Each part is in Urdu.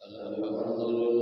الحمد لله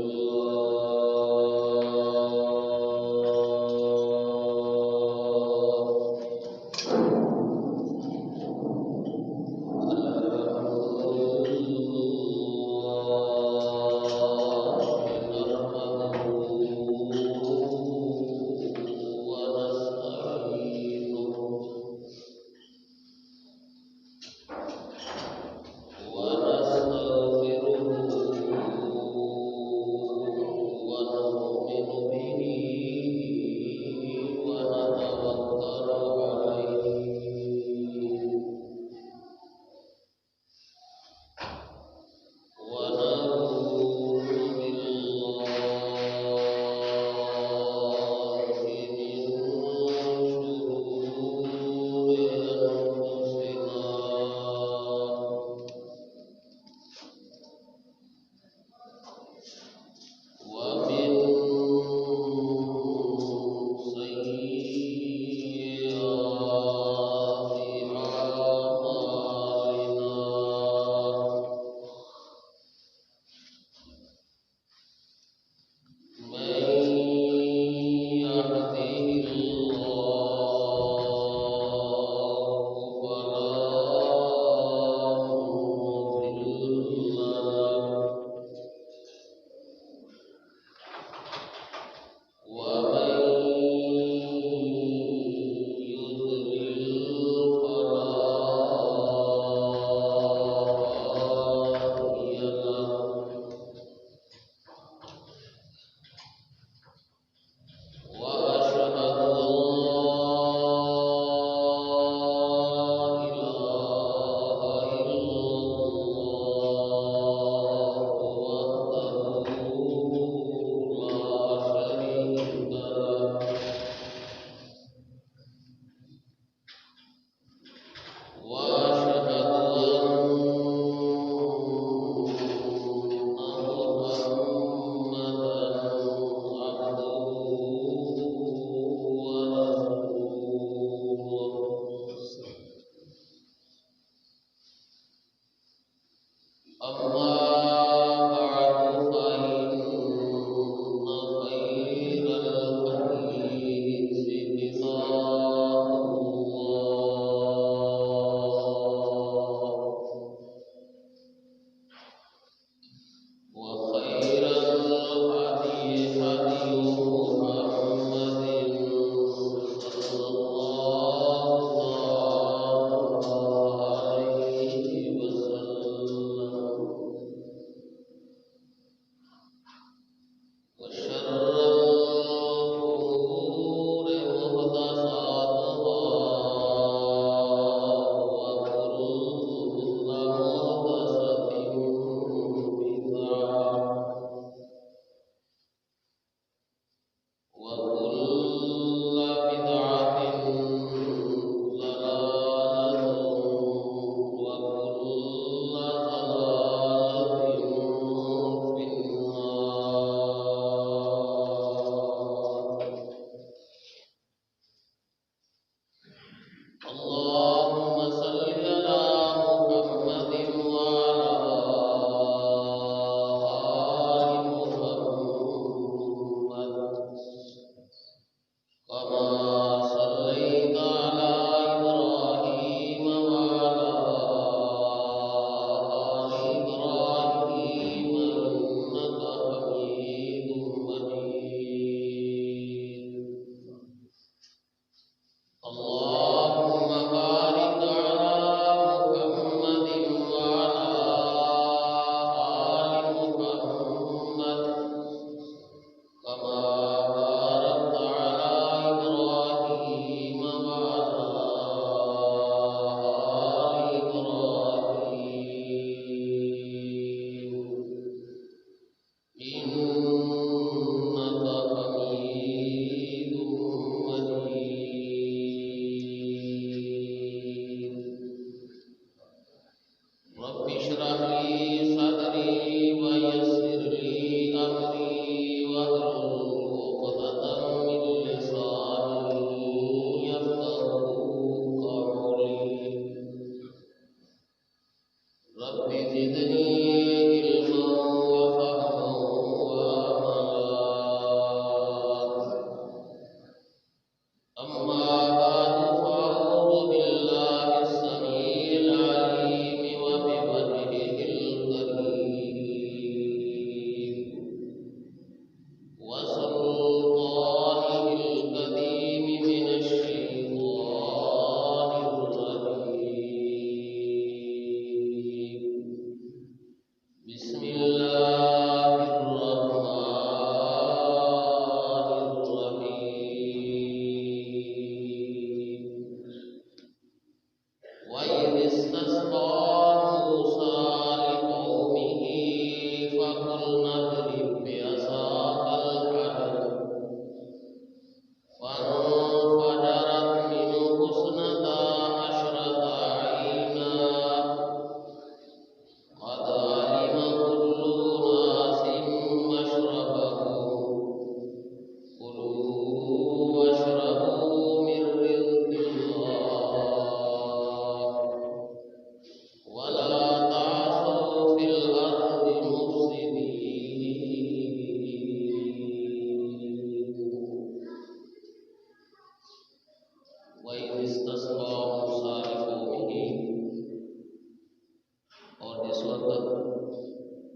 وقت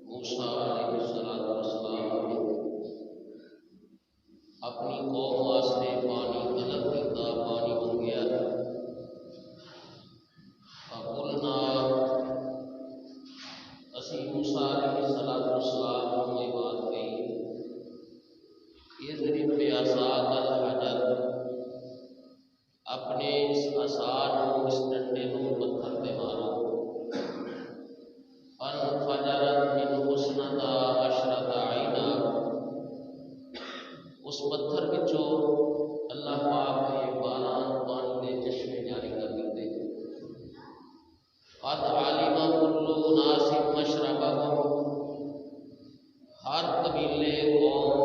موسیٰ علیہ السلام نے اپنی قوم واسطے پانی طلب کیتا، پانی منگیا، فقلنا اسی موسیٰ علیہ السلام نے بات کہی، اضرب بعصاک الحجر، اپنے اس عصا نو، اس ڈنڈے نو پتھر تے مارو، فانفجرت منہ اثنتا عشرۃ عینا، اس پتھر وچوں اللہ پاک نے 12 پانی دے چشمے جاری کر دیتے۔ قد علم کل اناس مشربہم، ہر قبیلے، قوم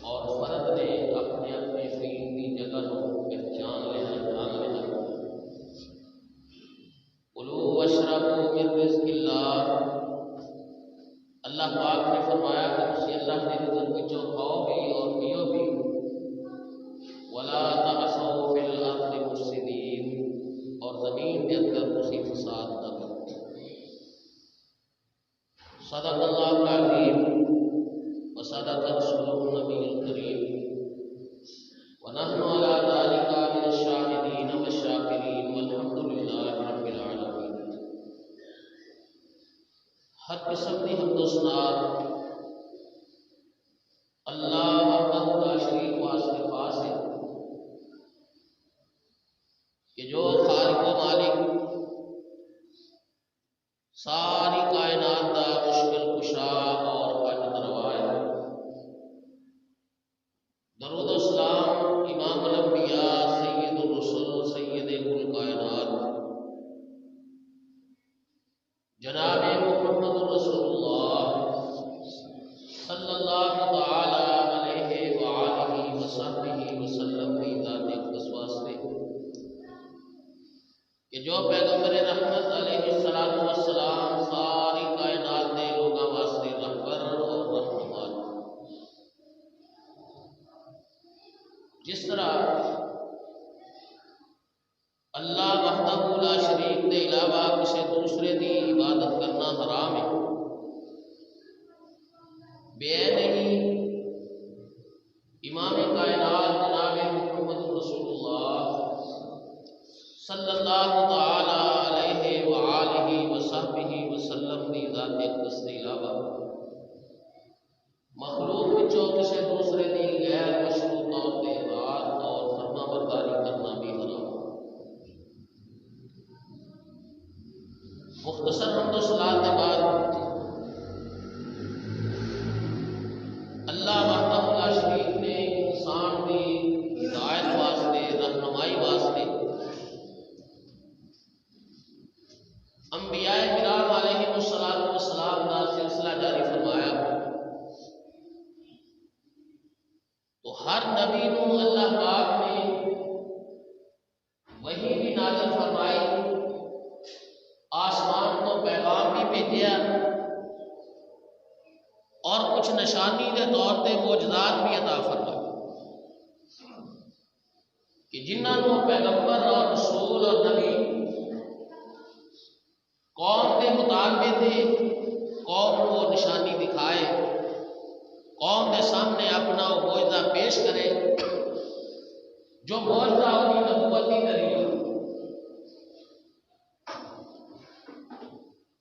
اور فرد نے اپنے اپنے فیل کی جگہ کو پہچان لینا، جان لینا۔ کلوا واشربوا من رزق اللہ، اللہ پاک نے فرمایا کہ تسی اللہ کے رزق وچوں کھاؤ بھی اور پیو بھی۔ ولا تعثوا فی الارض مفسدین، اور زمین کے اندر تسی فساد نہ کرو۔ صدق اللہ العظیم وصدق رسولہ النبی الکریم، ونحن علی ذلک من الشاہدین والشاکرین والحمد للہ رب العالمین۔ ہر قسم کی حمد و ثنا اللہ وحدہ لا شریک واسطے خاص ہے کہ جو خالق و مالک ساری کائنات دا مشکل کشا اور حاجت روا ہے۔ درود و سلام امام الانبیاء سید الرسل سید کل کائنات جناب محمد رسول اللہ صلی اللہ تعالی علیہ وآلہ وصحبہ وسلم کی ذات اقدس واسطے کہ جو پیغمبر رحمت علیہ السلام ساری کائنات دے لوگاں واسطے رہبر اور رہنما، جس طرح اللہ وحدہ لا شریک دے علاوہ کسی دوسرے دی عبادت کرنا حرام ہے، بے نہیں امام کائنات جناب محمد رسول اللہ صلی اللہ تعالی علیہ وآلہ وصحبہ وسلم دی ذات اقدس کے علاوہ مخلوق وچوں کسی دوسرے دی غیر مشروع طور پہ اطاعت اور فرما برداری کرنا بھی حرام۔ مختصر حمد و صلاۃ کے بعد اللہ وحدہ لا شریک نے انسان کی ہدایت واسطے، رہنمائی واسطے انبیاء کرام علیہ السلام کا سلسلہ جاری فرمایا۔ تو ہر نبی نو اللہ پاک نے وحی بھی نازل فرمائی، آسمان کو پیغام بھی بھیجیا اور کچھ نشانی کے طور پہ معجزات بھی عطا فرمائے کہ جنہاں کو پیغمبر اور رسول اور نبی قوم کے مطالبے تھے، قوم کو نشانی دکھائے، قوم کے سامنے اپنا وہ معجزہ پیش کرے جو معجزہ ان کی نبوت کی دلیل۔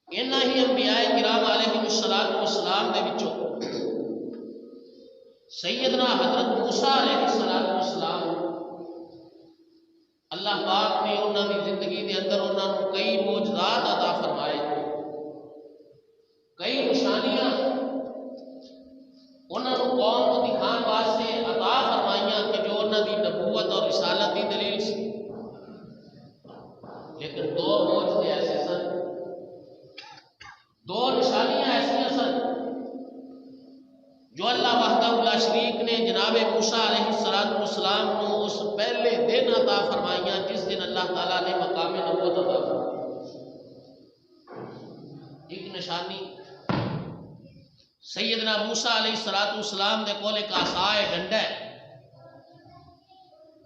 انہاں ہی انبیاء کرام علیہ السلام دے وچوں سیدنا حضرت موسیٰ علیہ السلام اللہ پاک نے انہوں کی زندگی دے اندر انہوں نے کئی معجزات عطا فرمائے، کئی نشانیاں انہوں نے قوم کو دکھان واسطے عطا فرمائیاں کہ جو انہوں کی نبوت اور رسالت کی دلیل سی۔ لیکن دو معجزے ایسے سن، دو نشانیاں ایسیاں سن جو اللہ وحدہ لا شریک نے جناب موسیٰ علیہ السلام کو اس پہلے دن عطا فرمائیاں جس دن اللہ تعالیٰ نے مقام نبوت عطا فرمائی۔ ایک نشانی سیدنا موسیٰ علیہ السلام دے کول ایک عصا ہے، ڈنڈا ہے،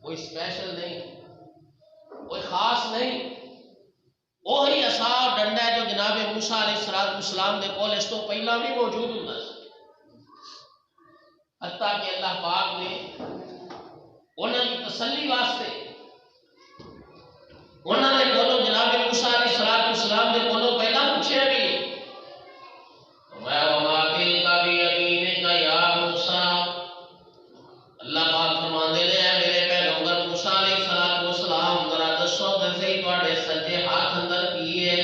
کوئی اسپیشل نہیں، کوئی خاص نہیں، وہی عصا ڈنڈا ہے جو جناب موسیٰ علیہ السلام دے کول اس تو پہلا بھی موجود ہوندا سی، حتیٰ کہ اللہ پاک نے انہاں کی تسلی واسطے انہاں نے کولوں جناب موسیٰ علیہ السلام دے کولوں پہلا پوچھیا بھی وما تلک بیمینک یا موسیٰ، اللہ پاک فرماندے نے اے میرے پیغمبر موسیٰ علیہ السلام ذرا دسو دسی تواڈے سجے ہاتھ اندر کی ہے؟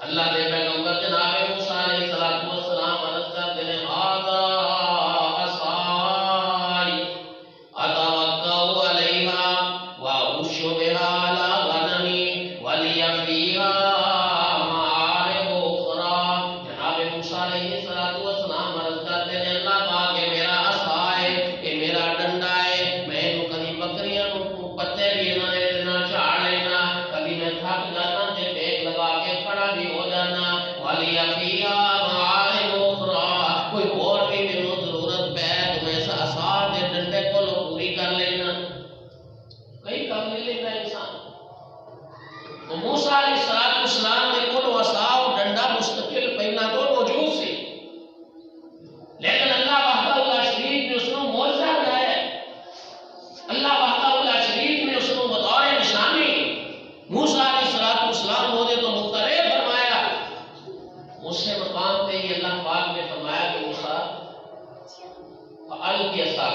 اللہ دے پیغمبر جناب موسیٰ علیہ السلام عرض کرتے ہیں ھذا عصائی اتوکل علیہا واہش بہا علی غنمی ولی فیہا معارب اخری۔ جناب موسیٰ علیہ السلام عرض کرتے ہیں اللہ پاک یہ میرا عصا ہے، یہ میرا ڈنڈا ہے، میں کدی بکریاں پتے بھی نہ جھاڑ لینا، کبھی میں تھک جانا تے ٹیک لگا کے کھڑا بھی ہو جانا، ولی فیہا معارب اخری، کوئی اور بھی میرے ضرورت پہ تو میں اس عصا دے ڈنڈے کو پوری کر لینا، کئی کام لے لینا انسان۔ تو موسیٰ علیہ السلام نے کل عصا اور ڈنڈا مستقل پہلا تو موجود سی، لیکن اللہ وحدہ لا شریک نے اس کو معجزہ بنایا ہے۔ اللہ وحدہ لا شریک نے اس کو بطور نشانی موسیٰ علیہ السلام کو دے تو مختلف فرمایا۔ اس سے مقام پہ ہی اللہ پاک نے فرمایا کہ موسیٰ فعل کی عصا،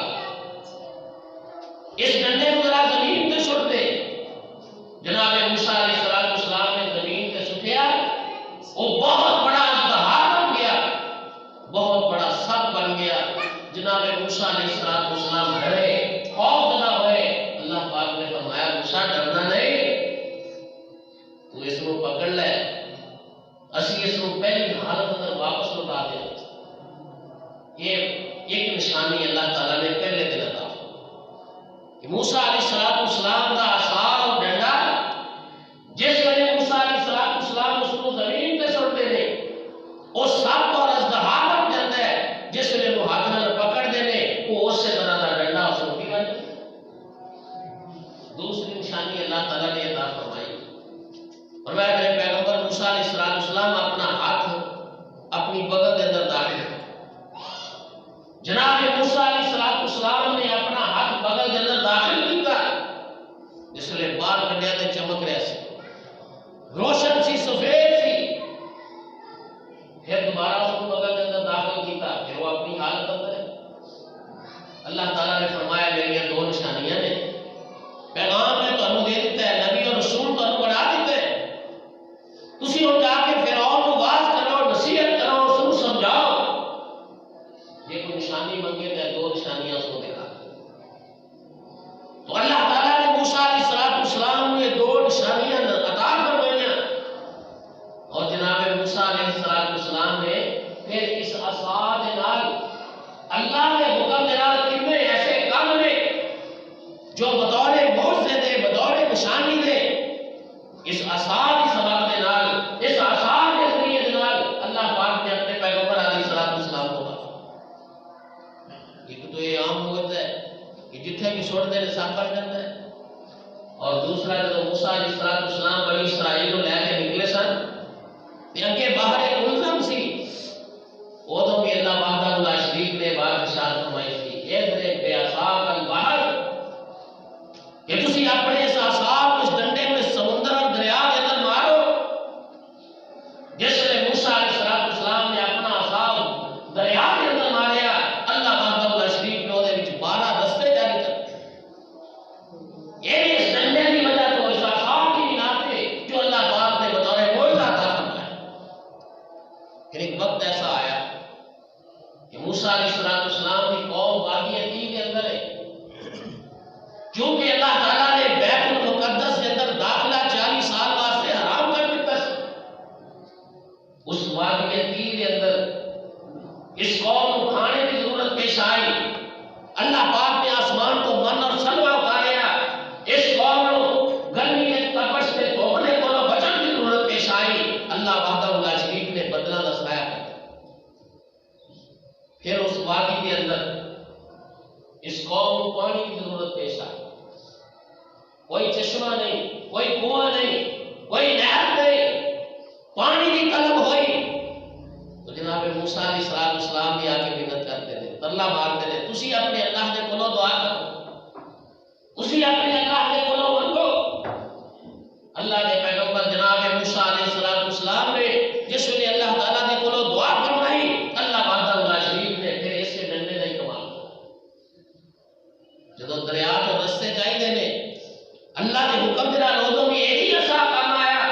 اس ڈنڈے کو ذرا زمین پہ سٹ دے۔ جناب موسیٰ علیہ السلام نے زمین پہ سٹیا، وہ بہت بڑا اژدہا بن گیا، بہت بڑا سب بن گیا۔ جناب موسیٰ علیہ السلام ڈرے، خوف زدہ ہوئے۔ اللہ پاک نے فرمایا موسیٰ ڈرنا نہیں، تو اس کو پکڑ لے، اسی اس کو پہلی حالت اندر واپس لوٹا دیں۔ یہ ایک نشانی اللہ تعالیٰ نے پہلے دن عطا کہ موسیٰ علیہ السلام کا عصا اور ڈنڈا جس وجہ موسیٰ علیہ السلام اس کو زمین پہ سٹتے نے، وہ سب اور اژدہا بن جاتا ہے، جس وجہ وہ ہاتھ نال پکڑ دینے، وہ اس سے طرح کا ڈنڈا اس کو پکڑ دے۔ دوسری نشانی اللہ تعالیٰ نے عطا فرمائی، فرمایا میرے پیغمبر موسیٰ علیہ السلام اپنا ہاتھ اپنی بغل کے اندر داخل کر۔ جناب موسیٰ علیہ السلام نے اپنا ہاتھ بغل کے اندر داخل کیا، جس لئے بار کڈیا تے چمک رہا سی، روشن سی، سفید سی۔ پھر دوبارہ اس کو بغل کے اندر داخل کیا، پھر وہ اپنی حالت اندر ہے۔ اللہ تعالیٰ نے فرمایا میری یہ دو نشانیاں نے، پیغام میں تمہیں دے دیتا ہے، نبی اور رسول تمہیں بنا دیتے ہیں، تسی ہو جا کے فرعون کو واز کرو، نصیحت کرو، اس کو سمجھاؤ۔ یہ کوئی نشانی منگے تے دو نشانیاں اس کو دکھا۔ تو اللہ تعالیٰ نے موسیٰ علیہ السلام نے دو نشانیاں عطا فرمائیاں، اور جناب موسیٰ علیہ السلام نے پھر اس عصا دے نال اللہ کے حکم دے نال کتنے ایسے کام نے جو بطور معجزے دے، بطور نشانی دے، اس عصا کی سبب دے نال، اس عصا کے ذریعے دے نال اللہ پاک نے اپنے پیغمبر علیہ السلام کو کہا۔ ایک تو یہ عام ہوتا ہے کہ جتنے بھی چھوڑ دے سب بن جاتا ہے، اور دوسرا جب موسیٰ علیہ السلام بنی اسرائیل کو لے کے نکلے سن، اگے باہر ایک ملزم سی، وہ تو بھی اللہ وحدہ لا شریک نے بات ارشاد فرمائی تھی، اضرب بعصاک البحر، کہ تسی اپنے اس عصا کو، اس ڈنڈے کو اس سمندر اور دریا کے اندر مارو۔ جس نے موسیٰ علیہ السلام نے اپنا عصا دریا کے اندر ماریا، اللہ وحدہ لا شریک نے وہ 12 رستے جاری کر دیے۔ یہ اس ڈنڈے کی وجہ تو اس عصا کی بنا پہ جو اللہ پاک نے بطور معجزہ عطا فرمایا۔ پھر ایک وقت ایسا آیا کہ موسیٰ علیہ السلام کی قوم وادی عتیق کے اندر ہے، کیونکہ اللہ تعالیٰ نے بیت المقدس کے اندر داخلہ 40 سال واسطے حرام کر دیتا ہے۔ اس وادی عتیق کے اندر اس قوم کو کھانے کی ضرورت پیش آئی، اللہ پاک نے آسمان کو من اور سلوہ اتاریا، اس قوم کو گرمی کے تپش سے دھوکنے کو بچن کی ضرورت پیش آئی، اللہ وحدہ لا شریک نے بدلہ دسایا۔ پھر اس وادی کے اندر اس قوم کو پانی کی ضرورت پیش آئی، کوئی چشمہ نہیں، کوئی کنواں نہیں، کوئی نہر موسیٰ علیہ السلام بھی آ کے منت کرتے ہیں، ترلا مارتے ہیں، تسی اپنے اللہ دے کولوں دعا کرو، تسی اپنے اللہ دے کولوں منگو۔ اللہ دے پیغمبر جناب موسیٰ علیہ السلام نے جس ویلے اللہ تعالیٰ دے کولوں دعا فرمائی، اللہ وحدہ لا شریک نے پھر اسے ڈنڈے نہیں کمال جدو دریا تو رستے چاہیے نے اللہ کے حکم دینا لوگوں بھی یہی عصا کام آیا،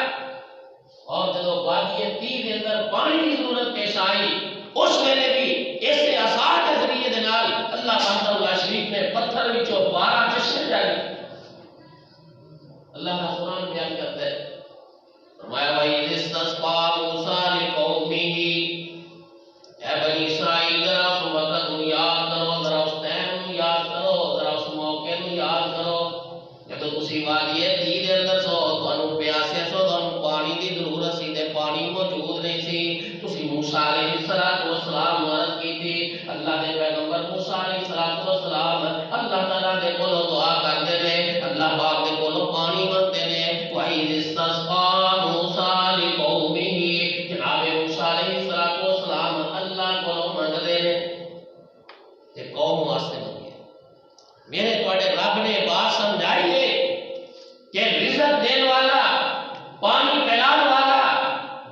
اور جدو وادی تیہ کے اندر پانی کی ضرورت پیش آئی اس ویلے بھی ایسے عصا کے ذریعے دے نال اللہ وحدہ لا شریک نے پتھر وچوں 12 چشمے جاری۔ اللہ کا قرآن بیان کرتا ہے، فرمایا وَإِذِ اسْتَسْقَىٰ مُوسَىٰ لِقَوْمِهِ، اے بنی اسرائیل ذرا اس وقت نو یاد کرو، ذرا اس ٹائم نو یاد کرو، ذرا اس موقع نو یاد کرو جدو تسی وادی تیہ دے اندر سو، تانوں پیاسے سو، تانوں پانی دی ضرورت سی تے پانی موجود نہیں سی، تسی موسیٰ علیہ السلام نو عرض کیتی، اللہ دے پیغمبر موسیٰ علیہ السلام اللہ تعالیٰ دے کولوں دعا کرتے نے، اللہ پاک دے کولوں پانی منگتے نے۔ وَإِذِ اسْتَسْقَىٰ مُوسَىٰ لِقَوْمِهِ، جناب موسیٰ علیہ السلام اللہ کولوں منگتے نے تے قوم واسطے منگے۔ میرے تواڈے رب نے بات سمجھائی ہے کہ رزق دین والا، پانی پلان والا،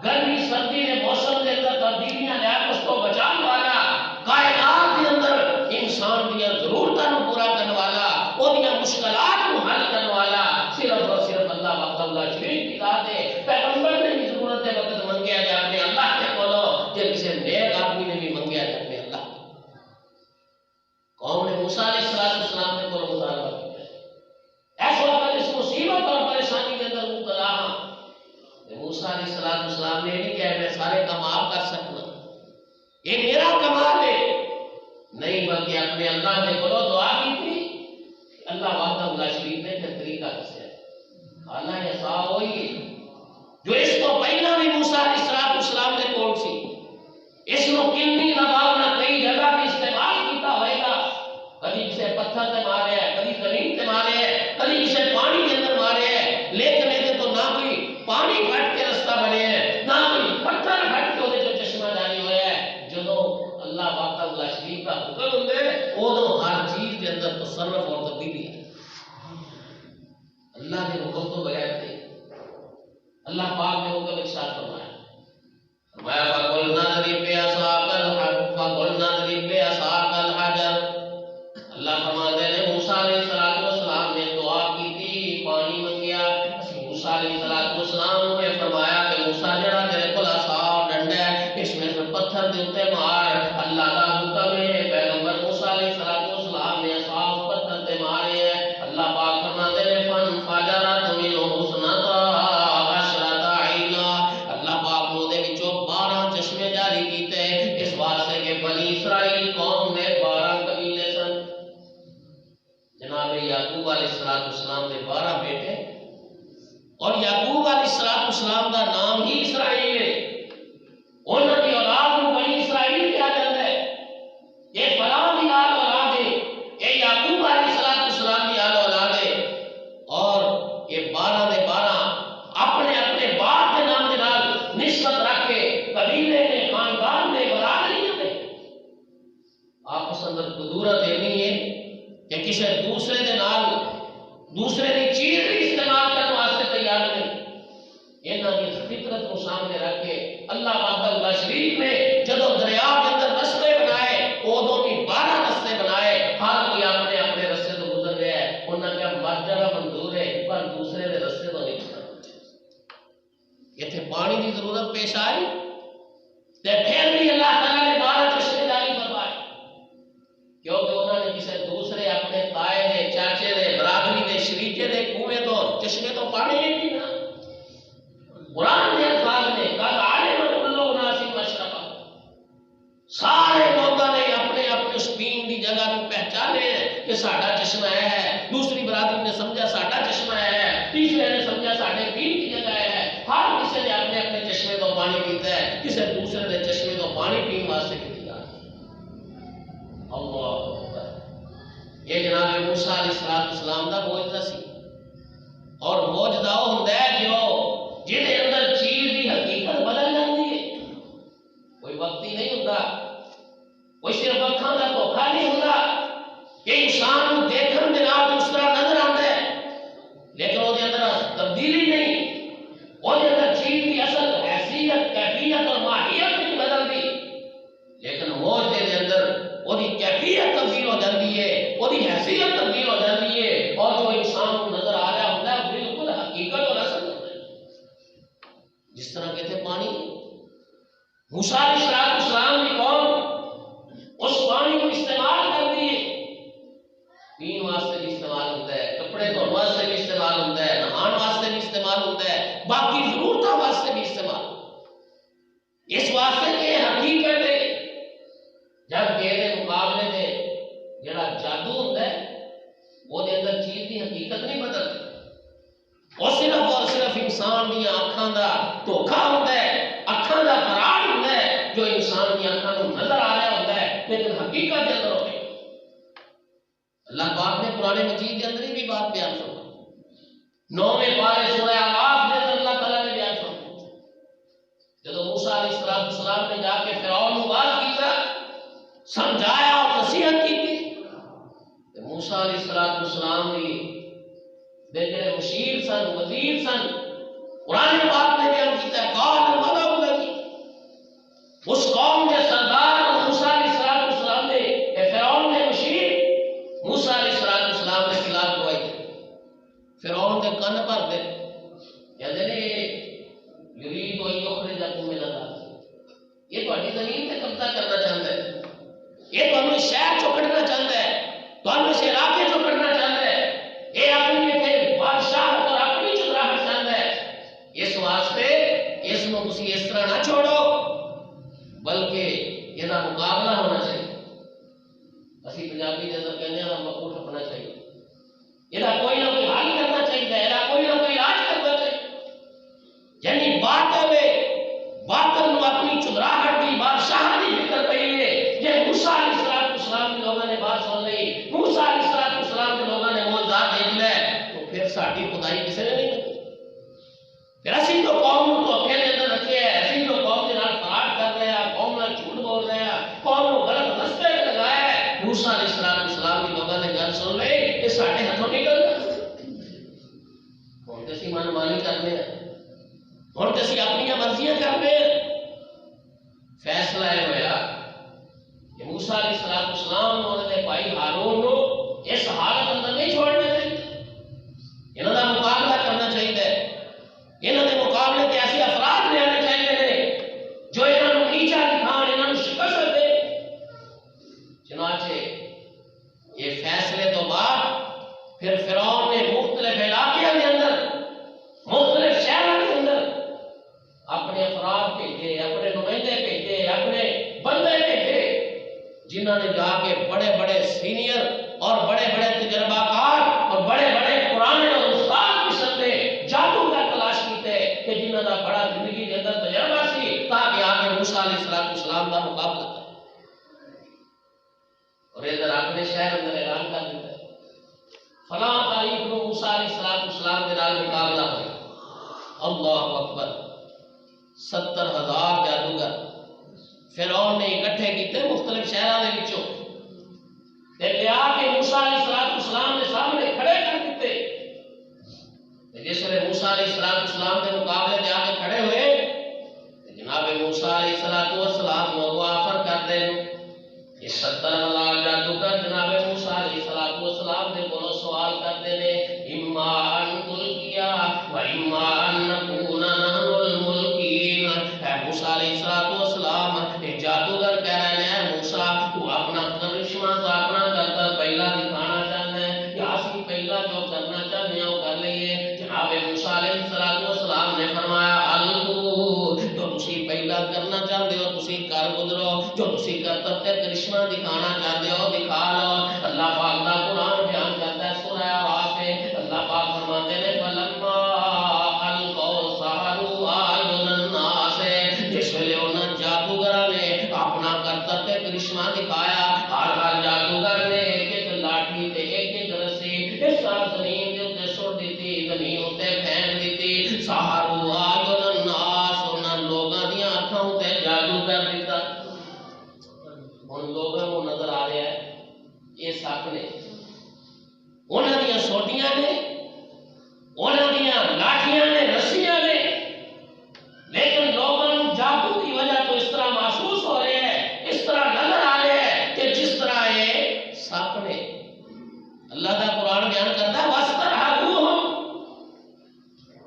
گرمی سردی کے موسم کے اندر تبدیلیاں لے اس کو بچان والا، کائنات کے اندر انسان دیا ضرورتوں کو پورا کرنے والا، وہ دیا مشکلات کو حل کرنے والا صرف اور صرف اللہ وحدہ لا شریک کی ذات ہے۔ پیغمبر نے بھی ضرورت ہے وقت منگیا جائے اپنے اللہ کے کولو، کہ کسی نیک آدمی نے بھی منگیا جائے اپنے اللہ کے۔ قوم نے موسیٰ علیہ السلام نے کولو مطالبہ کیا، ایسا وقت اس مصیبت اور پریشانی کے اندر مبتلا ہاں، موسیٰ علیہ السلام نے نہیں کہا میں سارے کام آپ کر سکنا، یہ میرا کمال ہے، نہیں بلکہ اپنے اللہ نے کولو دعا کی تھی۔ اللہ وحدہ لا شریک نے پھر طریقہ دسیا، اللہ یہ عصا ہوئی ہے جو اس کو پہلا بھی موسیٰ علیہ السلام نے کول سی، اس کو کتنی لگاؤنا کئی جگہ بھی استعمال کیتا ہوئے گا، کبھی کسی پتھر تے مارے ہے، کبھی زمین تے مارے ہے، کبھی کسی پانی کے اندر مارے ہے، لیکن یہ تو نہ کوئی پانی پھٹ کے رستہ بنے ہے، نہ کوئی پتھر پھٹ کے وہ جو چشمہ جاری ہویا ہے۔ جدو اللہ وحدہ لا شریک کا حکم ہوندے ادو ہر چیز کے اندر تصرف اور تبدیلی ہے۔ اللہ نے حکم تو بغیر تھے، اللہ پاک نے حکم ارشاد فرمایا، فرمایا فَقُلْنَا اضْرِب بِعَصَاكَ الْحَجَرَ۔ اللہ فرماتے ہیں موسیٰ علیہ السلام نے دعا کی تھی، پانی منگیا، موسیٰ علیہ السلام نے فرمایا کہ موسیٰ جڑا تیرے کول عصا ڈنڈا ہے اس میں سے پتھر دے اوتے مار، اللہ کا حکم ہے۔ پیغمبر موسیٰ علیہ السلام نے عصا پتھر تے مارے ہیں، اللہ پاک فرماتے ہیں فَانْفَجَرَتْ مِنْهُ اثْنَتَا عَشْرَةَ عَيْنًا، اللہ پاک نے دے وچوں 12 چشمے جاری کیتے، اس واسطے کہ بنی اسرائیل قوم میں 12 قبیلے سن۔ جناب یعقوب علیہ السلام نے 12 بیٹے، اور یعقوب علیہ السلام کا نام ہی اسرائیل ہے، انہوں کی اولاد کو بنی اسرائیل کیا جاتا ہے، یہ فلاں کی آل اولاد ہے، یہ یعقوب علیہ السلام کی آل اولاد ہے، اور یہ 12 دے 12 اپنے اپنے باپ کے نام کے نال نسبت رکھ کے قبیلے نے، خاندان نے، برادری نے آپس اندر قدورت نہیں ہے کہ کسی دوسرے دے نال دوسرے دی چیز بھی استعمال کرنے واسطے تیار نہیں۔ انہاں دی فطرت کو سامنے رکھ کے اللہ وحدہ لا شریک نے جدو دریا کے اندر رستے بنائے، ادو بھی 12 رستے بنائے، ہر کوئی اپنے اپنے رستے تو گزر رہا ہے، انہاں کیا مر جانا منظور ہے پر دوسرے دے رستے تو نہیں گزرنا۔ اتنے پانی کی ضرورت پیش آئی تے پھر بھی اللہ تعالیٰ نے 12 چشمے جاری فرمائے، کیونکہ انہوں نے کسی دوسرے اپنے تائے دے، چاچے دے، برادری دے، شریکے دے کنویں تو چشمے تو پانی نہیں پینا۔ قرآن کے الفاظ نے قد علم کل اناس مشربہ، سارے لوگوں نے اپنے اپنے اس پین دی جگہ کو پہچانے کہ ساڈا چشمہ ہے، دوسری برادری نے سمجھا ساڈا چشمہ ہے، تیسرے نے سمجھا ساڈے پین کی جگہ ہے، ہر کسی نے اپنے اپنے چشمے تو پانی پیتا ہے، کسی دوسرے نے چشمے تو پانی پین واسطے کی جا اللہ اکبر۔ یہ جناب موسیٰ علیہ السلام کا معجزہ سی، اور معجزہ وہ ہوندا ہے جو جہدے اندر چیز کی حقیقت بدل جاتی ہے، کوئی وقتی نہیں ہوتا موسیٰ علیہ السلام کی قوم اس پانی کو استعمال کر دیے، پین واسطے بھی استعمال ہوتا ہے، کپڑے دھونے واسطے بھی استعمال ہوتا ہے، نہان واسطے بھی استعمال ہوتا ہے، باقی ضرورتوں واسطے بھی استعمال، اس واسطے کہ حقیقت ہے جب کہ مقابلے میں جڑا جادو ہوتا ہے وہ دے اندر چیز کی حقیقت نہیں بدلتی، وہ صرف اور صرف انسان دی آنکھاں دا دھوکا ہوتا ہے، اکھاں دا فراڈ ہوتا ہے جو انسان دی آنکھاں کو نظر آ رہا ہوتا ہے لیکن حقیقت کے اندر ہوتا ہے۔ اللہ پاک نے قرآن مجید کے اندر ہی بھی بات بیان فرمائی، 9ویں پارے سورہ آراف کے اندر اللہ تعالیٰ نے بیان فرمایا جب موسیٰ علیہ السلام نے جا کے فرعون کو بات کیتا، سمجھایا اور نصیحت کی تھی، موسیٰ علیہ السلام نے جڑے مشیر سن، وزیر سن، قرآن پاک نے بیان کیتا ہے قال الملأ الذی، اس قوم کے سردار موسیٰ علیہ السلام نے فرعون نے مشیر موسیٰ علیہ السلام نے خلاف گواہی دی، فرعون کے کن بھر دے کہتے نے یرید ان یخرجکم من الارض، یہ تہاڈی زمین تے قبضہ کرنا چاہتا ہے، یہ تمہیں شہر چوں کڈنا چاہتا ہے، تمہیں اس علاقے چوں کڈنا چاہتا ہے، یہ اپنی بادشاہ اور اپنی چتراہٹ چاہتا ہے، اس واسطے اس کو تسی اس طرح نہ چھوڑو بلکہ یہ مقابلہ ہونا چاہیے، اسی پنجابی کے اندر کہنے کا مقبول رکھنا چاہیے، یہ کوئی نہ کوئی حل کرنا چاہیے، یہ کوئی نہ کوئی علاج کرنا چاہیے، یعنی باطل کو اپنی چتراہٹ کی بادشاہ کی فکر پئی ہے، یہ موسیٰ علیہ السلام کے لوگوں نے بات سن لی، موسیٰ علیہ السلام کے لوگوں نے معجزات دیکھ لے، تو پھر ساڈی خدائی کسی نے نہیں کرتی، پھر اسی تو قوم کو اپنے اندر رکھے ہیں، اسی تو قوم کے نال فراڈ کر رہے ہیں، قوم نال جھوٹ بول رہے ہیں، قوم کو غلط رستے پہ لگایا ہے، موسیٰ علیہ السلام کے لوگوں نے گل سن لی، یہ ساڈے ہاتھوں نکل گیا، ہن تے اسی من مانی کرنے ہیں، ہن تے اسی اپنی مرضیاں کرنے ہیں، فیصلہ یہ ہوا کہ موسیٰ علیہ السلام اور انہوں نے بھائی ہارون کو اس حالت اندر نہیں چھوڑنا چاہیے، انہوں کا مقابلہ کرنا چاہیے، انہوں نے مقابلے کے ایسے افراد لے آنے چاہیے جو انہوں نے نیچا دکھان، انہوں نے شکست دے، چنانچہ یہ فیصلے تو بعد پھر فرعون نے مختلف علاقوں کے اندر، مختلف شہروں کے اندر اپنے افراد بھیجے، اپنے نمائندے بھیجے، اپنے بندے بھیجے، جنہوں نے جا کے بڑے بڑے سینئر اور بڑے بڑے تجربہ کار اور بڑے بڑے پرانے اور استاد قسم کے جادوگر تلاش کیتے کہ جنہوں کا بڑا زندگی کے اندر تجربہ سی تاکہ آگے موسیٰ علیہ السلام کا مقابلہ کرے، اور ادھر اپنے شہر اندر اعلان کر دیتا ہے فلاں تاریخ کو موسیٰ علیہ السلام کے نال مقابلہ ہوئے، اللہ اکبر، 70,000 جادوگر فرعون نے اکٹھے کیتے مختلف شہروں کے وچوں تے لیا کے موسیٰ علیہ السلام کے سامنے کھڑے کر دیتے، جس ویلے موسیٰ علیہ السلام کے مقابلے تے آ کے کھڑے ہوئے جناب موسیٰ علیہ السلام کو آفر کر دے، یہ 70,000 جادوگر جناب موسیٰ علیہ السلام نے بولو سوال کرتے ہیں، اما ان تلقیا و اما ان نکون نحن الملکین، اے موسیٰ علیہ السلام جادوگر کہہ رہے ہیں موسیٰ تو اپنا کرشمہ تو اپنا کرتا پہلا دکھانا چاہتے ہیں یا اسی پہلا جو کرنا چاہتے ہیں وہ کر لئیے، جناب موسیٰ علیہ السلام نے فرمایا الگو جو تسی پہلا کرنا چاہتے ہو تسی کر گزرو، جو تسی کرتا تے کرشمہ دکھانا چاہتے ہو دکھا لو، اللہ پاک دا قرآن بیان کرتا ہے سورہ آراف میں، اللہ پاک فرماتے ہیں فلما القوا سحروا اعین الناس، جس ویلے انہاں جادوگراں نے اپنا کرتا تے کرشمہ دکھایا، ہر جادوگر نے ایک ایک لاٹھی تے ایک ایک رسی اس زمین دے اوتے سٹ دتی، زمین اوتے پھینک دتی، سحروا اعین الناس، انہاں لوگاں دیاں اکھاں اوتے جادو کر دیتا، ان لوگوں کو نظر آ رہا ہے یہ سپ نے، انہاں دیاں سوٹیاں نے، انہاں دیاں لاٹھیاں نے، رسیاں نے، لیکن لوگوں جادو کی وجہ تو اس طرح محسوس ہو رہے ہیں، اس طرح نظر آ رہے ہیں کہ جس طرح یہ سپ نے، اللہ کا قرآن بیان کرتا ہے وَاسْتَرْهَبُوهُمْ،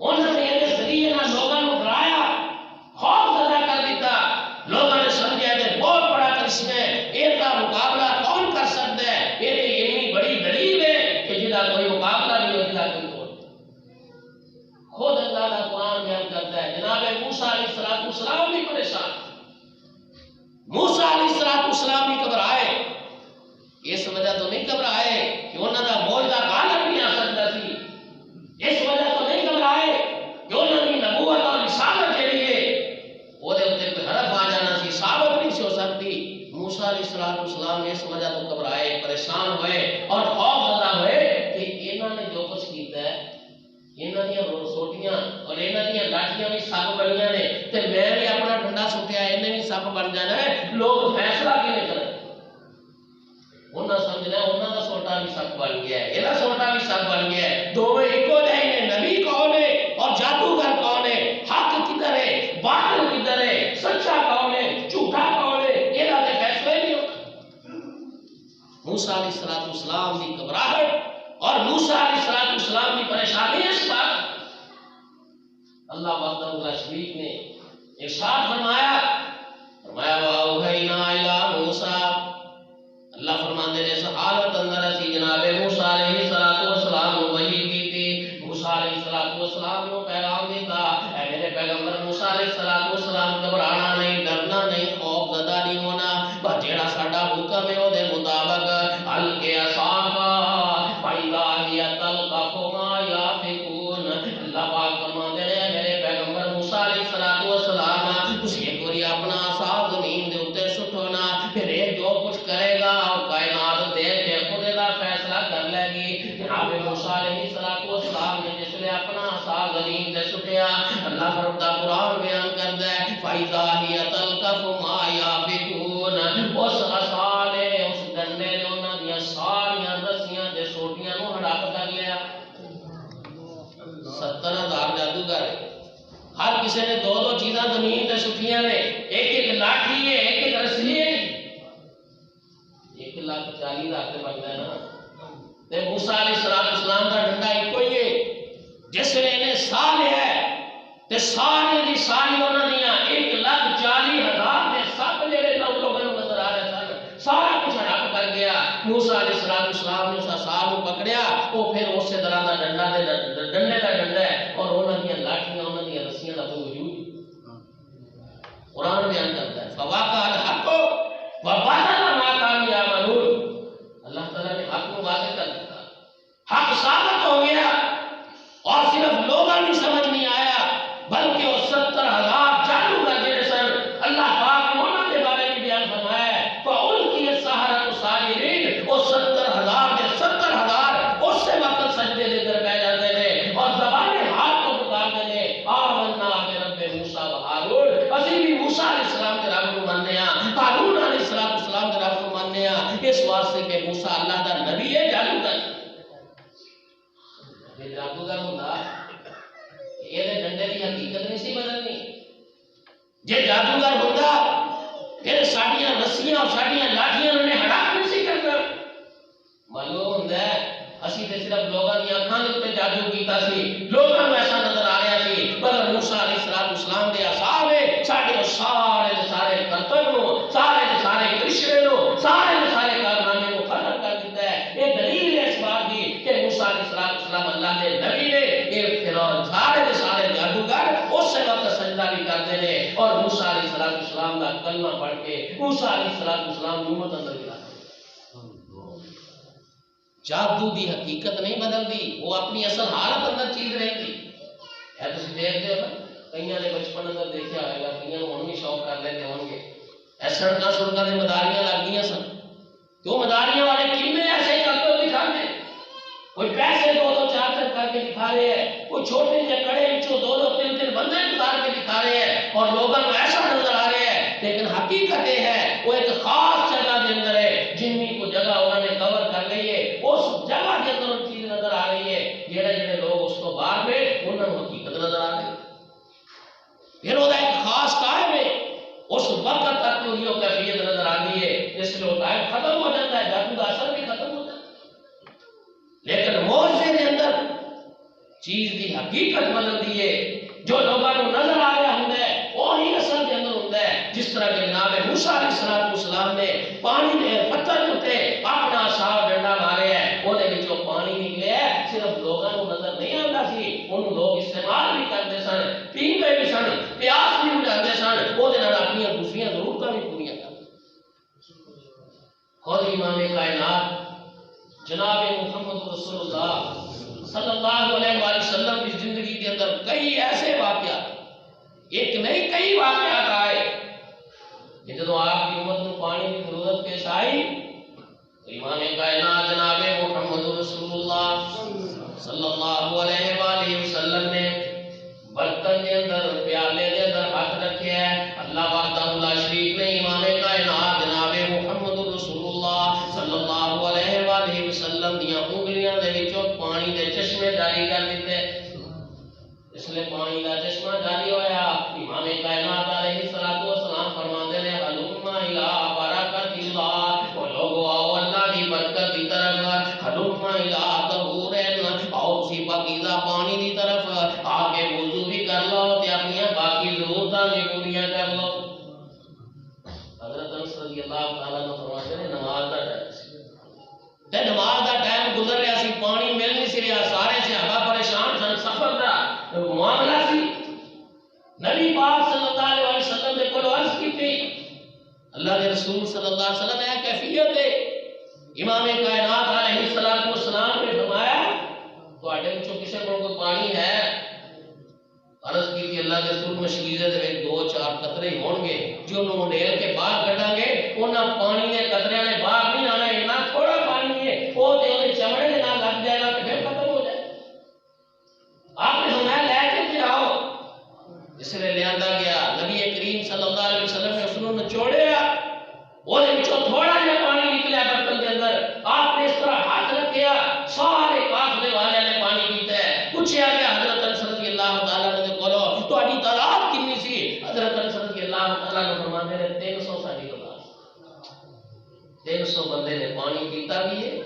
انہوں نے یہ ذریعے نہ لوگوں کو ڈرایا، خوف زدہ کر دیتا، السلام بھی گھبرائے، اس وجہ تو نہیں گھبرائے کہ انہوں کا موجودہ غالب نہیں آ سکتا سی، اس وجہ تو نہیں گھبرائے کہ انہوں کی نبوت اور رسالت کے لیے وہ کوئی حرف آ جانا سی، ثابت نہیں سی ہو سکتی۔ موسیٰ علیہ السلام اس وجہ تو گھبرائے، پریشان ہوئے اور خوف زدہ ہوئے کہ انہوں نے جو کچھ کیتا ہے، انہوں نے سوٹیاں اور انہوں نے لاٹیاں بھی سب بنیاں نے، تے میں بھی اپنا ڈنڈا سٹیا انہیں بھی سب بن جانا ہے، لوگ فیصلہ کیویں کریں؟ انہاں سمجھنا انہاں دا سوٹا بھی سب بن گیا ہے، یہ سوٹا بھی سب بن گیا ہے، دونوں ایکو جہے نے، نبی کون ہے اور جادوگر کون ہے، حق کدھر ہے باطل کدھر ہے، سچا کون ہے جھوٹا کون ہے، یہ فیصلہ نہیں ہوتا۔ موسیٰ علیہ السلام کی گھبراہٹ اور موسیٰ علیہ السلام کی پریشانی اس بات اللہ وحدہ لا شریک نے ارشاد فرمایا وَأَوْحَيْنَا إِلَىٰ مُوسَىٰ، اللہ فرماتے ہیں اس حالت اندر اسی جناب موسیٰ علیہ السلام وحی کی تھی، موسیٰ علیہ السلام کو پیغام دیتا، اے میرے پیغمبر موسیٰ علیہ السلام گھبرانا نہیں، ڈرنا نہیں، خوف زدہ نہیں ہونا، بس جیڑا ساڈا حکم ہے وہ دے مطابق القِ عصاک فَإِذَا هِیَ تَلْقَفُ مَا یَأْفِکُونَ۔ اللہ پاک فرماتے ہیں میرے پیغمبر موسیٰ علیہ السلام تسی ایک باری اپنا عصا زمین دے اوتے سٹو نا، پھر یہ جو کچھ کرے گا کائنات دیکھ کے خود دا فیصلہ کر لے گی۔ جناب موسیٰ علیہ السلام نے جس نے اپنا عصا زمین دے سٹیا، اللہ فرماتا قرآن بیان کردا ہے فَإِذَا هِیَ تَلْقَفُ مَا یَأْفِکُونَ، اس عصا نے اس ڈنڈے نے انہاں دی ساریاں رسیاں تے سوٹیاں نو ہڑپ کر لیا۔ 70,000 جادوگر، ہر کسی نے دو دو چیزاں زمین تے سٹیاں نے، ایک لاٹھی ہے، ایک رسی ہے، 1,40,000 تے بنتا ہے نا، تے موسیٰ علیہ السلام کا ڈنڈا ایک ہی ہے، جس نے انہیں سا لیا ہے تے سارے دی ساری انہاں دیاں 1,40,000 نے سب جڑے لوگوں کو نظر آ رہے سن سارا کچھ ہڑپ کر گیا۔ موسیٰ علیہ السلام نے اس عصا کو پکڑیا، وہ پھر اسی طرح دا ڈنڈے دا ڈنڈا ہے اور انہاں دیاں لاٹھیاں انہاں دیاں رسیاں دا کوئی وجود نہیں۔ قرآن بیان کرتا ہے فواقع الحق وبطل ما كانوا يعملون، اللہ تعالیٰ نے حق کو واضح کر دیا، حق ثابت ہو گیا اور صرف لوگوں نہیں سمجھ نہیں آیا بلکہ وہ 70,000 جادوگر جڑے سن اللہ پاک نے انہاں کے بارے میں بیان فرمایا ہے فَأُلْقِيَ السَّحَرَةُ سَاجِدِينَ، وہ 70,000 کے 70,000 اس سے وقت سجدے دے کر بیٹھ جاتے ہیں اور زبان حال کو پکارتے ہیں آمنا برب موسیٰ و ہارون، اسی بھی موسیٰ علیہ السلام کے رب کو ماننے ہیں، ہارون علیہ السلام کے رب کو ماننے ہیں، اس واسطے کہ موسیٰ اللہ کا نبی ہے جادوگر۔ یہ جادوگر ہوتا یہ ڈنڈے کی حقیقت نہیں سی بدلنی، جے جادوگر ہوتا پھر ساڑیاں رسیاں اور ساڑیاں لاٹھیاں انہوں نے ہڑپ نہیں سی کرنا۔ معلوم ہوتا ہے اسی تے صرف لوگوں کی اکھاں دے اوپر جادو کیتا سی، لوگوں کو ایسا نظر آ رہا سی، مگر موسیٰ علیہ السلام دے عصا نے ساڈے کو سارے دے سارے کرتب نو، سارے دے سارے کرشمے نو، سارے دے سارے کارنامے کو ختم کر دیتا ہے۔ یہ دلیل ہے اس بات کی کہ موسیٰ علیہ السلام اللہ کے نبی نے، یہ فرعون سارے دے سارے جادوگر اس سے وقت سجدہ بھی کرتے ہیں اور موسیٰ علیہ السلام کا کلمہ پڑھ کے موسیٰ علیہ السلام کی امت اندر ملا۔ جادو دی حقیقت نہیں بدل دی، وہ اپنی اصل حالت اندر چیز رہی تھی۔ ہے تسی دیکھتے ہو نا، کئیاں نے بچپن اندر دیکھا ہوئے گا، کئیاں ہن بھی شوق کر لیتے ہوں گے، سڑکاں سڑکاں دے مداریاں لگ گئیاں سن، تو مداریاں والے کنے ایسے کرتے دکھاتے، کوئی پیسے 2-2 4 کر کے دکھا رہے ہیں، کوئی چھوٹے سے کڑے وچوں 2-2 3 بندے اتار کے دکھا رہے ہیں اور لوگوں کو ایسا نظر آ رہے ہیں، لیکن حقیقت یہ ہے وہ ایک خاص جگہ کے اندر ہے، جنی کو جگہ انہوں نے کور کر لی ہے، اس جگہ کے اندر ان چیز نظر آ رہی ہے، جڑے لوگ اس کو باہر میں انہوں نے حقیقت نظر آ رہی ہے۔ پھر وہ ایک خاص ٹائم ہے، اس وقت تک تو یہ کیفیت نظر آتی ہے جس میں وہ ٹائم ختم ہو جاتا ہے، جادو کا اثر بھی ختم ہو جاتا ہے، لیکن معجزے کے اندر چیز کی حقیقت بدلتی ہے، جو لوگوں کو نظر آ رہا ہوں وہی اصل کے اندر ہوتا ہے۔ جس طرح کہ جناب موسیٰ علیہ السلام نے پانی دے پتھر ہوتے اپنا سا ڈنڈا مارے ہے، وہ جو پانی نکلے ہے صرف لوگوں کو نظر نہیں آتا سی، ان لوگ استعمال بھی کرتے سن، پیندے بھی سن، پیاس بھی بجھاتے سن، وہ اپنی دوسری ضرورتیں بھی پوریاں کرتے۔ خود امام کائنات جناب محمد رسول اللہ صلی اللہ علیہ وآلہ وسلم کی زندگی کے اندر کئی ایسے واقعات، ایک نہیں کئی واقعات آئے کہ جب آپ کی امت میں پانی کی ضرورت پیش آئی تو امام کائنات جناب محمد رسول اللہ صلی اللہ علیہ وآلہ وسلم نے برتن کے اندر پیالے کے اندر ہاتھ رکھے ہیں. اللہ وحدہ لا شریک نے امام کائنات جناب محمد رسول اللہ صلی اللہ علیہ وآلہ وسلم دیاں انگلیاں دے وچوں پانی دے چشمے جاری کر دیتے. اس لیے پانی کا چشمہ جاری ہویا. امام کائنات علیہ الصلوۃ والسلام فرماتے ہیں حلم الی برکت اللہ، وہ لوگو آؤ اللہ کی برکت کی طرف، حلم الی طہور، آؤ اسی پاکیزہ پانی کی طرف آ کے وضو بھی کر لو تے اپنی باقی ضرورتاں بھی پوریاں کر لو. حضرت انس رضی اللہ تعالیٰ عنہ فرماتے ہیں نماز دا ٹائم تے نماز دا ٹائم گزر رہا سی، پانی مل نہیں سی رہا، سارے صحابہ پریشان سن، سفر دا معاملہ سی. نبی پاک صلی اللہ علیہ وسلم نے کوئی عرض کی تھی، اللہ کے رسول صلی اللہ علیہ وسلم نے کیفیت ہے. امام کائنات علیہ الصلوۃ والسلام نے فرمایا تواڈے وچوں کسے کول کوئی پانی ہے؟ عرض کی تھی اللہ کے رسول مشکیزے دے وچ دو چار قطرے ہون گے جو انہوں ڈھیر کے باہر کڈاں گے، انہاں پانی دے قطریاں نے باہر نہیں آنا، اتنا تھوڑا پانی ہے وہ تے اودے چمڑے دے نال لگ جائے گا تے پھر ختم ہو جائے. آپ نے فرمایا لے کے پھر آؤ. اس لیے لے آندا گیا. نبی کریم صلی اللہ علیہ وسلم نے اس کو نچوڑیا، وہ تھوڑا جہا پانی نکلیا برتن کے اندر. آپ نے اس طرح ہاتھ رکھیا، سارے قافلے والے نے پانی پیتا ہے. پوچھا گیا حضرت انس رضی اللہ تعالیٰ نے کولو تہاڈی تعداد کتنی سی؟ حضرت انس رضی اللہ تعالیٰ نے فرماتے ہیں 300 ساڈی تعداد. 300 بندے نے پانی پیتا بھی ہے،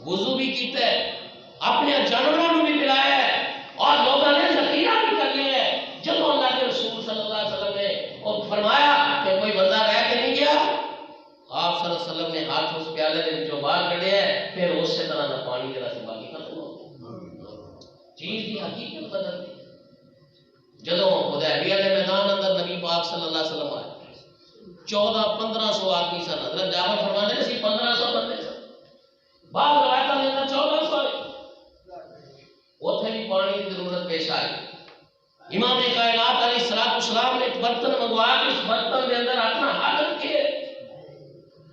وضو بھی کیتا ہے، اپنے جانوروں کو بھی پلایا ہے اور لوگوں نے ذخیرہ بھی کر لیا ہے. جب اللہ کے رسول صلی اللہ علیہ وسلم نے اور فرمایا کہ کوئی بندہ رہ کے نہیں گیا، آپ صلی اللہ علیہ وسلم نے ہاتھ اس پیالے نے جو باہر کڑے ہے پھر اسی طرح نہ پانی کے راستے باقی ختم ہو چیز کی حقیقت بدل گئی. جدوں حدیبیہ کے میدان اندر نبی پاک صلی اللہ علیہ وسلم آئے 1400-1500 آدمی سن. حضرت جابر فرماتے ہیں 1500 بندے سن، بعض روایتوں کے اندر 1400 اوتھے بھی پانی کی ضرورت پیش آئی. امام کائنات علیہ الصلوۃ والسلام نے ایک برتن منگوایا کہ اس برتن کے اندر اپنا ہاتھ رکھے.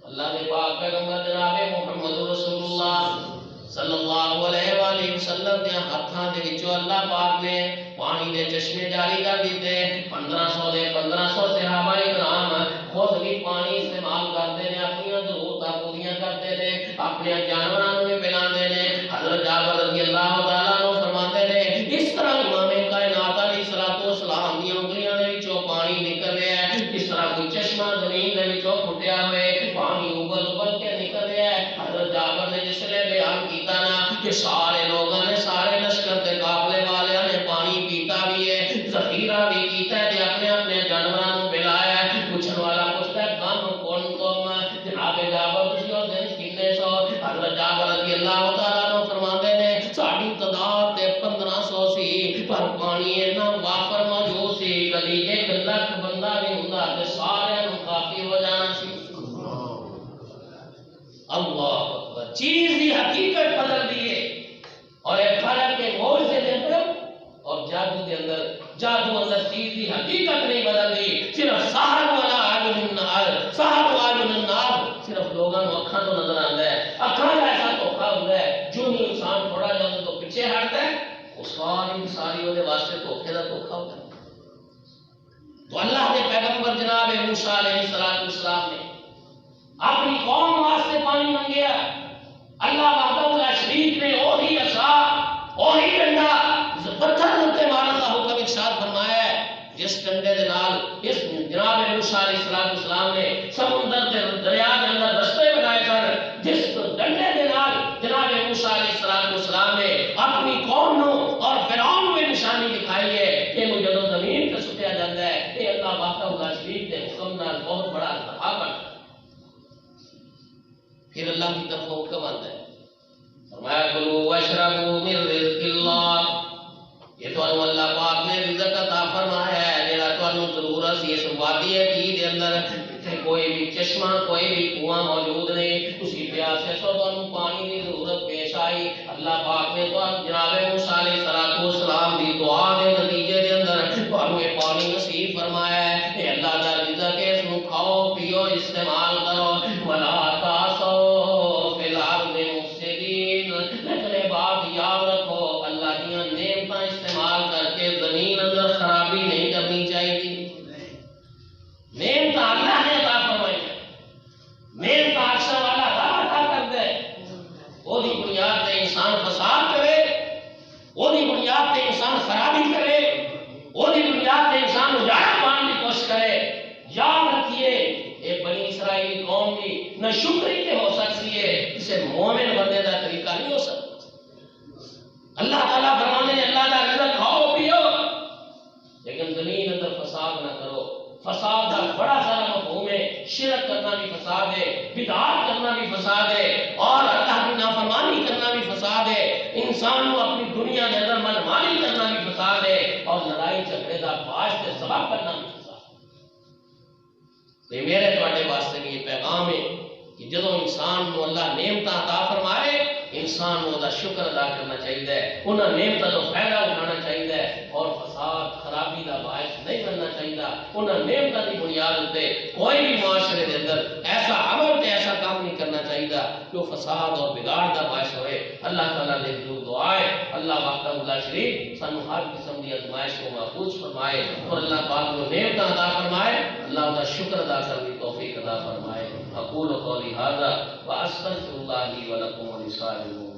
اللہ کے پاک پیغمبر جناب محمد رسول اللہ صلی اللہ علیہ وآلہ وسلم دے ہاتھاں دے وچوں اللہ پاک نے پانی دے چشمے جاری کر دیتے. 1500 صحابہ کرام خود بھی پانی استعمال کرتے ہیں، اپنی ضرورتاں پوریاں کرتے ہیں، اپنے جانوراں نوں بھی پلاندے نے. حضرت جابر رضی اللہ تعالیٰ عنہ فرماتے ہیں اس طرح امام کائنات علیہ الصلوۃ والسلام دی انگلیاں دے وچوں پانی نکل رہا ہے، اس طرح کوئی چشمہ زمین دے وچوں پھٹیا ہوئے پانی ابل کے نکل رہا ہے. حضرت جابر نے جس نے بیان کیتا نا کہ سارے لوگوں نے، سارے لشکر کے قافلے والے نے پانی پیتا بھی ہے، ذخیرہ بھی کیتا ہے، اپنے اپنے جانوراں نوں پلایا ہے. پوچھن والا پوچھتا ہے کم کون تم؟ جناب جابر تسی اس دن کتنے سو؟ حضرت جابر رضی اللہ تعالیٰ عنہ فرماتے ہیں ساڈی تعداد 1500 سی، پر پانی اتنا وافر موجود سی کبھی 1 لاکھ بندہ بھی ہوندا تے سارے نوں کافی ہو جانا سی. اللہ اکبر. چیز کی حقیقت بدل دی ہے. اور ایک فرق کے معجزے کے اندر اور جادو کے اندر، جادو اندر چیز کی حقیقت نہیں بدل دی. صرف سحر والا عالم النار، سحر عالم النار صرف لوگوں کو اکھاں تو نظر آتا ہے. اکھاں کا ایسا دھوکا ہوتا ہے جو نہیں انسان تھوڑا جا تو پیچھے ہٹتا ہے وہ ساری وہ واسطے دھوکے کا دھوکا ہوتا ہے. تو اللہ کے پیغمبر جناب موسیٰ علیہ السلام نے اپنی قوم واسطے پانی منگیا. اللہ وحدہ لا شریک نے وہی عصا، وہی ڈنڈا پتھر اتے مارن کا حکم ارشاد فرمایا ہے. جس ڈنڈے دے نال اس جناب موسیٰ علیہ السلام نے سمندر کے دریا کے اندر رستے بنائے سن، جس ڈنڈے دے نال جناب موسیٰ علیہ السلام نے اپنی قوم نو اور فرعون کو نشانی دکھائی ہے کہ وہ جدوں زمین تے سٹیا جاندا ہے یہ اللہ وحدہ لا شریک دے حکم نال بہت بڑا انتخاب ہے. پھر اللہ کی طرف حکم آتا ہے فرمایا کلوا واشربوا من رزق اللہ. یہ تو اللہ پاک نے رزق عطا فرمایا ہے جڑا تانوں ضرورت سی اس وادی کی دے اندر کوئی بھی چشمہ کوئی بھی کنواں موجود نہیں، اسی پیاسے سو تمہیں پانی کی ضرورت پیش آئی، اللہ پاک نے تو جناب موسیٰ علیہ السلام دی دعا دے نتیجے دے اندر تمہیں یہ پانی نصیب فرمایا ہے، اے اللہ دا رزق ہے، اس کو کھاؤ پیو استعمال کرو، ولا تعصوا فی الارض مفسدین، لیکن یہ بات یاد رکھو اللہ کی نعمتیں استعمال کر کے زمین اندر خرابی نہیں کرنی چاہیے۔ نعمت اللہ نے عطا فرمائی ہے، نعمت اکثر والا عطا کر دے، وہ دی بنیاد تے انسان فساد کرے، وہ دی بنیاد تے انسان خرابی کرے، وہ دی بنیاد تے انسان اجاڑ پانے کی کوشش کرے، یاد رکھیے یہ بنی اسرائیل قوم کی نہ شکری کے ہو سکتی ہے، اسے مومن بننے کا طریقہ نہیں ہو سکتا۔ اللہ تعالیٰ فرمانے نے اللہ کا رزق کھاؤ پیو لیکن زمین اندر فساد نہ کرو۔ فساد کا بڑا سارا مفہوم ہے، شرک کرنا بھی فساد ہے، بدعات کرنا بھی فساد ہے، اور اللہ کی نافرمانی کرنا بھی فساد ہے، انسان کو اپنی دنیا کے اندر منمانی کرنا بھی فساد ہے، اور لڑائی جھگڑے کا باعث سے سبب کرنا بھی فساد ہے۔ یہ میرے تواڈے واسطے بھی یہ پیغام ہے کہ جدوں انسان کو اللہ نعمت عطا فرمائے انسان کو دا شکر ادا کرنا چاہیے، انہاں نعمتوں کا فائدہ اٹھانا چاہیے اور فساد خرابی کا باعث نہیں بننا چاہیے۔ انہاں نعمتوں کی بنیاد تے کوئی بھی معاشرے کے اندر ایسا عمل تے ایسا کام نہیں کرنا چاہیے جو فساد اور بگاڑ کا باعث ہوئے۔ اللہ تعالیٰ نے ضرور دعائے اللہ وحدہ لا شریک سانو ہر قسم کی آزمائش کو محفوظ فرمائے اور اللہ پاک کو نعمت عطا فرمائے، اللہ کا شکر ادا کرنے کی توفیق عطا فرمائے۔ اقول قولی ھذا واستغفر اللہ لی ولکم ولسائر المؤمنین۔